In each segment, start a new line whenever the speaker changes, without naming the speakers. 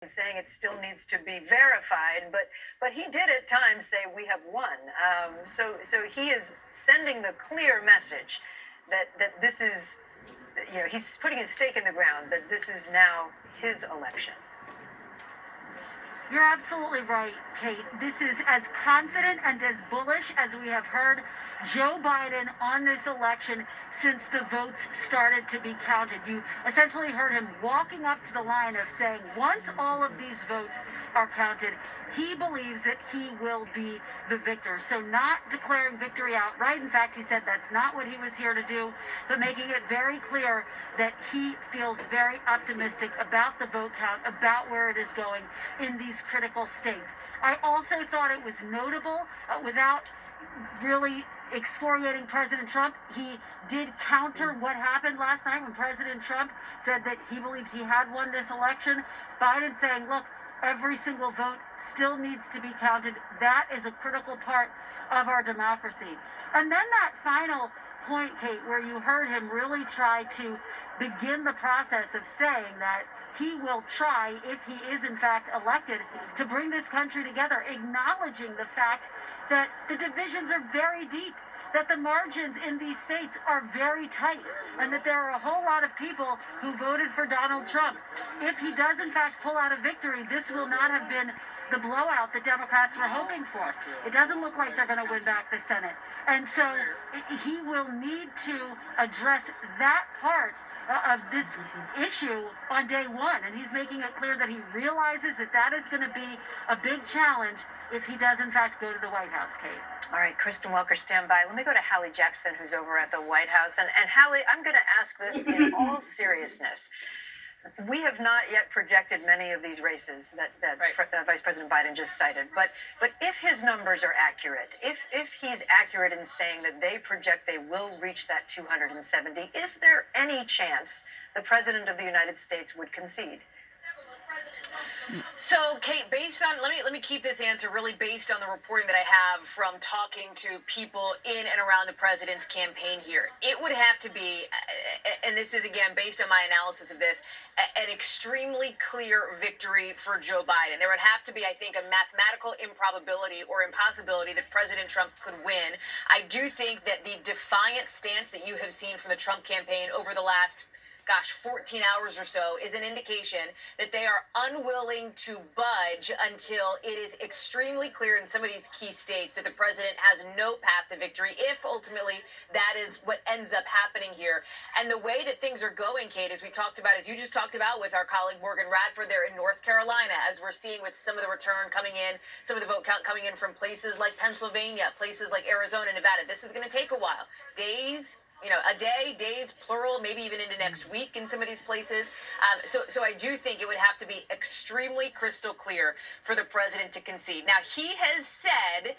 saying it still needs to be verified, but he did at times say we have won. So he is sending the clear message that this is, he's putting his stake in the ground that this is now his election.
You're absolutely right, Kate. This is as confident and as bullish as we have heard Joe Biden on this election since the votes started to be counted. You essentially heard him walking up to the line of saying, once all of these votes are counted, he believes that he will be the victor. So not declaring victory outright. In fact, he said that's not what he was here to do, but making it very clear that he feels very optimistic about the vote count, about where it is going in these critical states. I also thought it was notable, without really excoriating President Trump, he did counter what happened last night when President Trump said that he believes he had won this election. Biden saying, look, every single vote still needs to be counted. That is a critical part of our democracy. And then that final point, Kate, where you heard him really try to begin the process of saying that he will try, if he is in fact elected, to bring this country together, acknowledging the fact that the divisions are very deep, that the margins in these states are very tight, and that there are a whole lot of people who voted for Donald Trump. If he does in fact pull out a victory, this will not have been the blowout the Democrats were hoping for. It doesn't look like they're going to win back the Senate. And so he will need to address that part of this issue on day one. And he's making it clear that he realizes that that is going to be a big challenge if he does, in fact, go to the White House, Kate.
All right, Kristen Welker, stand by. Let me go to Hallie Jackson, who's over at the White House. And Hallie, I'm going to ask this in all seriousness. We have not yet projected many of these races that Vice President Biden just cited. But if his numbers are accurate, if he's accurate in saying that they project they will reach that 270, is there any chance the President of the United States would concede?
So, Kate, based on, let me keep this answer really based on the reporting that I have from talking to people in and around the president's campaign here. It would have to be, and this is again based on my analysis of this, an extremely clear victory for Joe Biden. There would have to be, I think, a mathematical improbability or impossibility that President Trump could win. I do think that the defiant stance that you have seen from the Trump campaign over the last 14 hours or so is an indication that they are unwilling to budge until it is extremely clear in some of these key states that the president has no path to victory, if ultimately that is what ends up happening here. And the way that things are going, Kate, as we talked about, as you just talked about with our colleague Morgan Radford there in North Carolina, as we're seeing with some of the return coming in, some of the vote count coming in from places like Pennsylvania, places like Arizona, Nevada, this is going to take a while. Days, a day, days, plural, maybe even into next week in some of these places. So I do think it would have to be extremely crystal clear for the president to concede. Now, he has said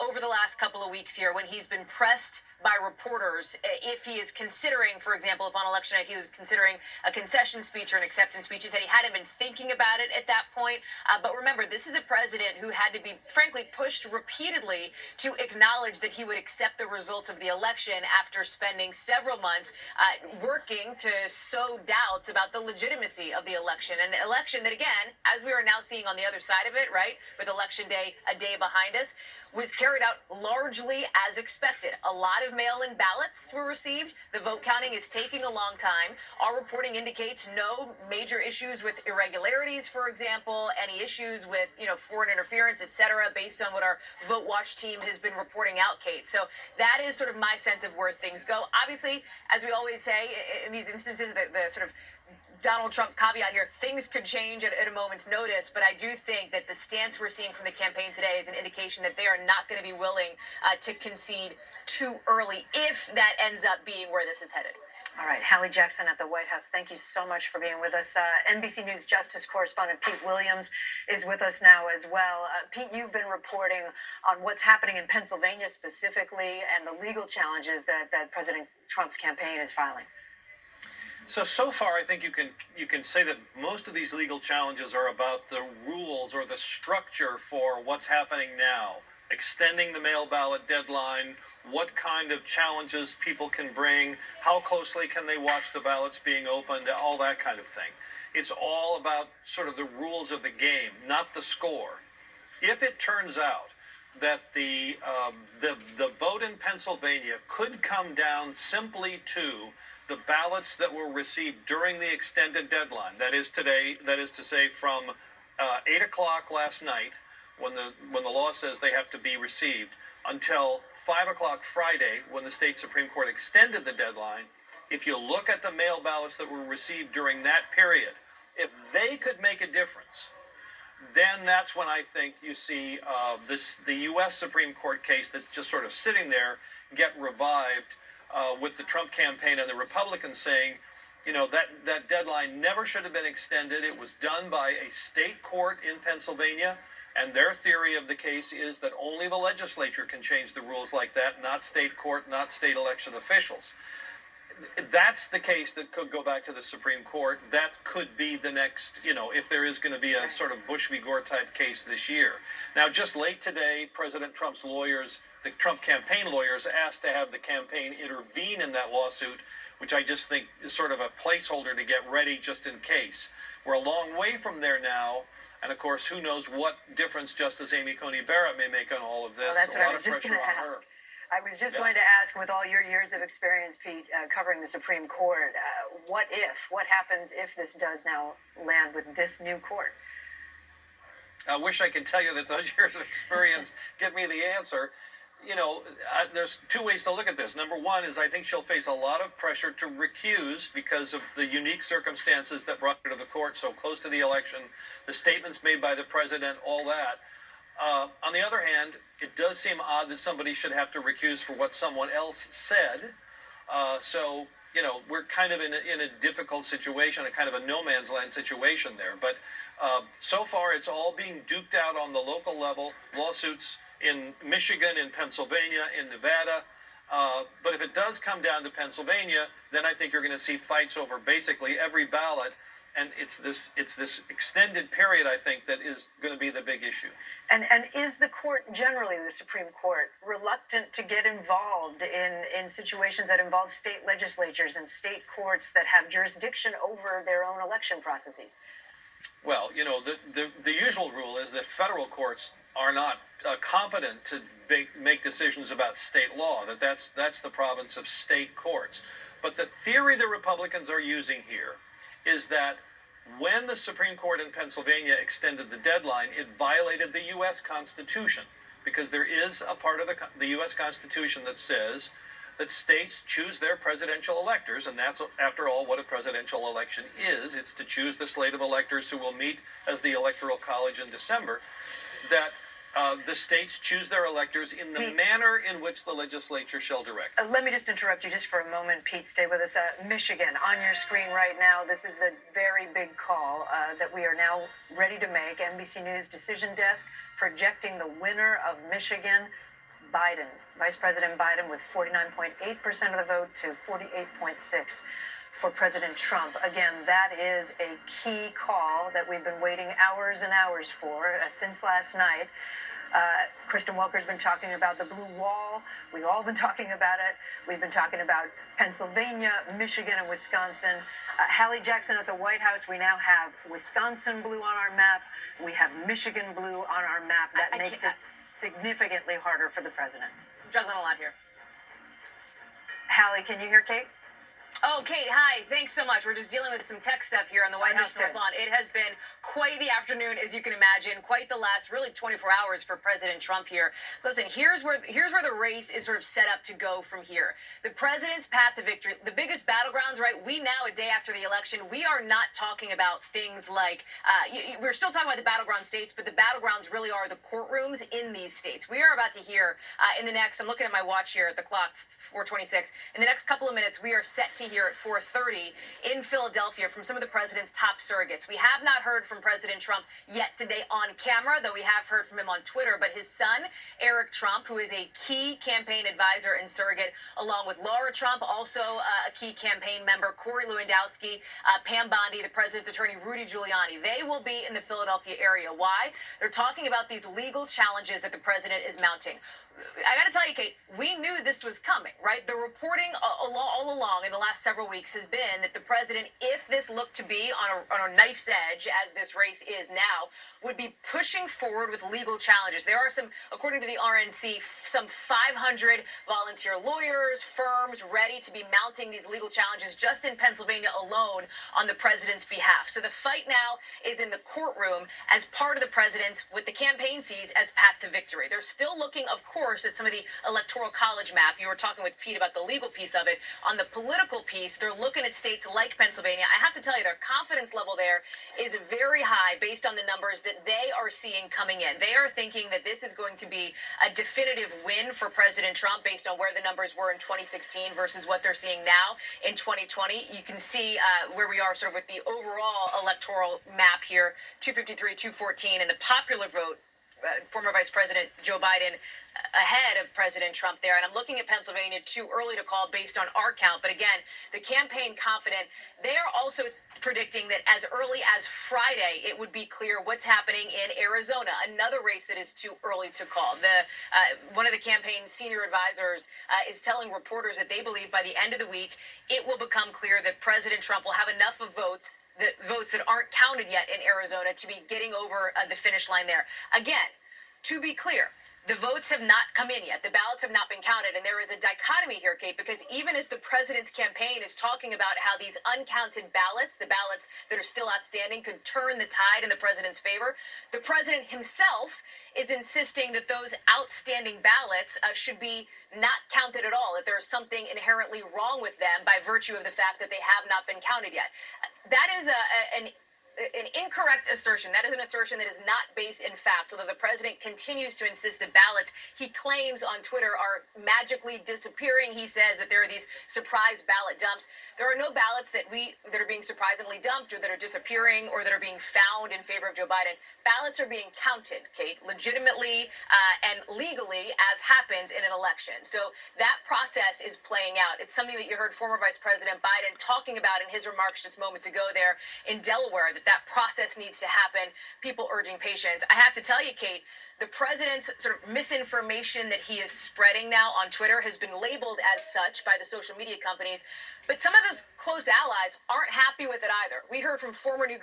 over the last couple of weeks here, when he's been pressed by reporters, if he is considering, for example, if on election night he was considering a concession speech or an acceptance speech, he said he hadn't been thinking about it at that point. But remember, this is a president who had to be, frankly, pushed repeatedly to acknowledge that he would accept the results of the election after spending several months working to sow doubts about the legitimacy of the election. An election that, again, as we are now seeing on the other side of it, right, with Election Day a day behind us, was carried out largely as expected. A lot of mail-in ballots were received. The vote counting is taking a long time. Our reporting indicates no major issues with irregularities, for example, any issues with, foreign interference, et cetera, based on what our Vote Watch team has been reporting out, Kate. So that is sort of my sense of where things go. Obviously, as we always say, in these instances, the sort of Donald Trump caveat here, things could change at a moment's notice, but I do think that the stance we're seeing from the campaign today is an indication that they are not going to be willing to concede too early if that ends up being where this is headed.
All right, Hallie Jackson at the White House, thank you so much for being with us. NBC News Justice correspondent Pete Williams is with us now as well. Pete, you've been reporting on what's happening in Pennsylvania specifically and the legal challenges that President Trump's campaign is filing.
So far, I think you can say that most of these legal challenges are about the rules or the structure for what's happening now. Extending the mail ballot deadline, what kind of challenges people can bring, how closely can they watch the ballots being opened, all that kind of thing. It's all about sort of the rules of the game, not the score. If it turns out that the vote in Pennsylvania could come down simply to the ballots that were received during the extended deadline, that is today, that is to say from 8 o'clock last night, when the law says they have to be received, until 5 o'clock Friday, when the state Supreme Court extended the deadline, if you look at the mail ballots that were received during that period, if they could make a difference, then that's when I think you see the U.S. Supreme Court case that's just sort of sitting there get revived with the Trump campaign and the Republicans saying, you know, that deadline never should have been extended. It was done by a state court in Pennsylvania, and their theory of the case is that only the legislature can change the rules like that, not state court, not state election officials. That's the case that could go back to the Supreme Court. That could be the next, you know, if there is going to be a sort of Bush v. Gore type case this year. Now, just late today, President Trump's lawyers, the Trump campaign lawyers, asked to have the campaign intervene in that lawsuit, which I just think is sort of a placeholder to get ready just in case. We're a long way from there now. And of course, who knows what difference Justice Amy Coney Barrett may make on all of this.
Well, that's
a
what I
lot
was
of
just
pressure
going to
on
ask.
her.
I was just going to ask, with all your years of experience, Pete, covering the Supreme Court, what happens if this does now land with this new court?
I wish I could tell you that those years of experience give me the answer. You know, there's two ways to look at this. Number one is I think she'll face a lot of pressure to recuse because of the unique circumstances that brought her to the court so close to the election, the statements made by the president, all that. On the other hand, it does seem odd that somebody should have to recuse for what someone else said. So, you know, we're kind of in a difficult situation, a kind of a no man's land situation there. But so far, it's all being duked out on the local level, lawsuits in Michigan, in Pennsylvania, in Nevada. But if it does come down to Pennsylvania, then I think you're going to see fights over basically every ballot. And it's this extended period, I think, that is going to be the big issue.
And is the court, generally the Supreme Court, reluctant to get involved in situations that involve state legislatures and state courts that have jurisdiction over their own election processes?
Well, you know, the usual rule is that federal courts are not competent to make decisions about state law, that's the province of state courts. But the theory the Republicans are using here is that when the Supreme Court in Pennsylvania extended the deadline, it violated the U.S. Constitution, because there is a part of the U.S. Constitution that says that states choose their presidential electors, and that's, after all, what a presidential election is. It's to choose the slate of electors who will meet as the Electoral College in December, that the states choose their electors in the manner in which the legislature shall direct.
Let me just interrupt you just for a moment, Pete. Stay with us. Michigan, on your screen right now, this is a very big call that we are now ready to make. NBC News Decision Desk projecting the winner of Michigan, Biden, Vice President Biden, with 49.8% of the vote to 48.6% for President Trump. Again, that is a key call that we've been waiting hours and hours for since last night. Kristen Welker's been talking about the blue wall. We've all been talking about it. We've been talking about Pennsylvania, Michigan, and Wisconsin. Hallie Jackson at the White House, we now have Wisconsin blue on our map. We have Michigan blue on our map. That makes it significantly harder for the president.
I'm juggling a lot here.
Hallie, can you hear Kate?
Oh, Kate, hi. Thanks so much. We're just dealing with some tech stuff here on the White House North Lawn. It has been quite the afternoon, as you can imagine, quite the last really 24 hours for President Trump here. Listen, here's where the race is sort of set up to go from here. The president's path to victory, the biggest battlegrounds, right? We now, a day after the election, we are not talking about things like, we're still talking about the battleground states, but the battlegrounds really are the courtrooms in these states. We are about to hear in the next, I'm looking at my watch here at the clock, 4:26. In the next couple of minutes, we are set to hear at 4:30 in Philadelphia from some of the president's top surrogates. We have not heard from President Trump yet today on camera, though we have heard from him on Twitter. But his son, Eric Trump, who is a key campaign advisor and surrogate, along with Laura Trump, also a key campaign member, Corey Lewandowski, Pam Bondi, the president's attorney, Rudy Giuliani. They will be in the Philadelphia area. Why? They're talking about these legal challenges that the president is mounting. I got to tell you, Kate, we knew this was coming, right? The reporting all along in the last several weeks has been that the president, if this looked to be on a knife's edge, as this race is now, would be pushing forward with legal challenges. There are some, according to the RNC, some 500 volunteer lawyers, firms ready to be mounting these legal challenges just in Pennsylvania alone on the president's behalf. So the fight now is in the courtroom as part of the president's, what the campaign sees as path to victory. They're still looking, of course, at some of the electoral college map. You were talking with Pete about the legal piece of it. On the political piece, they're looking at states like Pennsylvania. I have to tell you, their confidence level there is very high based on the numbers that they are seeing coming in. They are thinking that this is going to be a definitive win for President Trump based on where the numbers were in 2016 versus what they're seeing now in 2020. You can see where we are sort of with the overall electoral map here, 253, 214, and the popular vote, former Vice President Joe Biden ahead of President Trump there. And I'm looking at Pennsylvania, too early to call based on our count. But again, the campaign confident. They are also predicting that as early as Friday, it would be clear what's happening in Arizona, another race that is too early to call. One of the campaign's senior advisors is telling reporters that they believe by the end of the week, it will become clear that President Trump will have enough of votes that aren't counted yet in Arizona to be getting over the finish line there. Again, to be clear, the votes have not come in yet. The ballots have not been counted. And there is a dichotomy here, Kate, because even as the president's campaign is talking about how these uncounted ballots, the ballots that are still outstanding, could turn the tide in the president's favor, the president himself is insisting that those outstanding ballots should be not counted at all, that there's something inherently wrong with them by virtue of the fact that they have not been counted yet. That is an incorrect assertion. That is an assertion that is not based in fact, although the president continues to insist that ballots he claims on Twitter are magically disappearing. He says that there are these surprise ballot dumps. There are no ballots that are being surprisingly dumped or that are disappearing or that are being found in favor of Joe Biden. Ballots are being counted, Kate, legitimately and legally as happens in an election. So that process is playing out. It's something that you heard former Vice President Biden talking about in his remarks just moments ago there in Delaware, that process needs to happen, people urging patience. I have to tell you, Kate, the president's sort of misinformation that he is spreading now on Twitter has been labeled as such by the social media companies, but some of his close allies aren't happy with it either. We heard from former New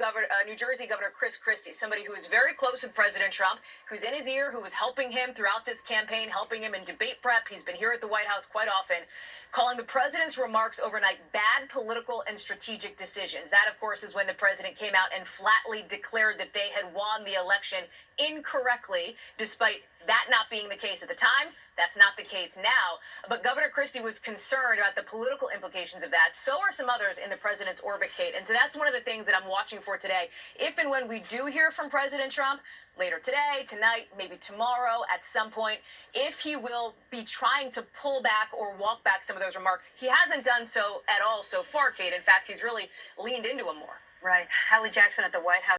Jersey Governor Chris Christie, somebody who is very close with President Trump, who's in his ear, who was helping him throughout this campaign, helping him in debate prep. He's been here at the White House quite often, calling the president's remarks overnight bad political and strategic decisions. That, of course, is when the president came out and flatly declared that they had won the election incorrectly, despite that not being the case at the time. That's not the case now. But Governor Christie was concerned about the political implications of that. So are some others in the president's orbit, Kate. And so that's one of the things that I'm watching for today. If and when we do hear from President Trump, later today, tonight, maybe tomorrow at some point, if he will be trying to pull back or walk back some of those remarks. He hasn't done so at all so far, Kate. In fact, he's really leaned into them more.
Right. Hallie Jackson at the White House.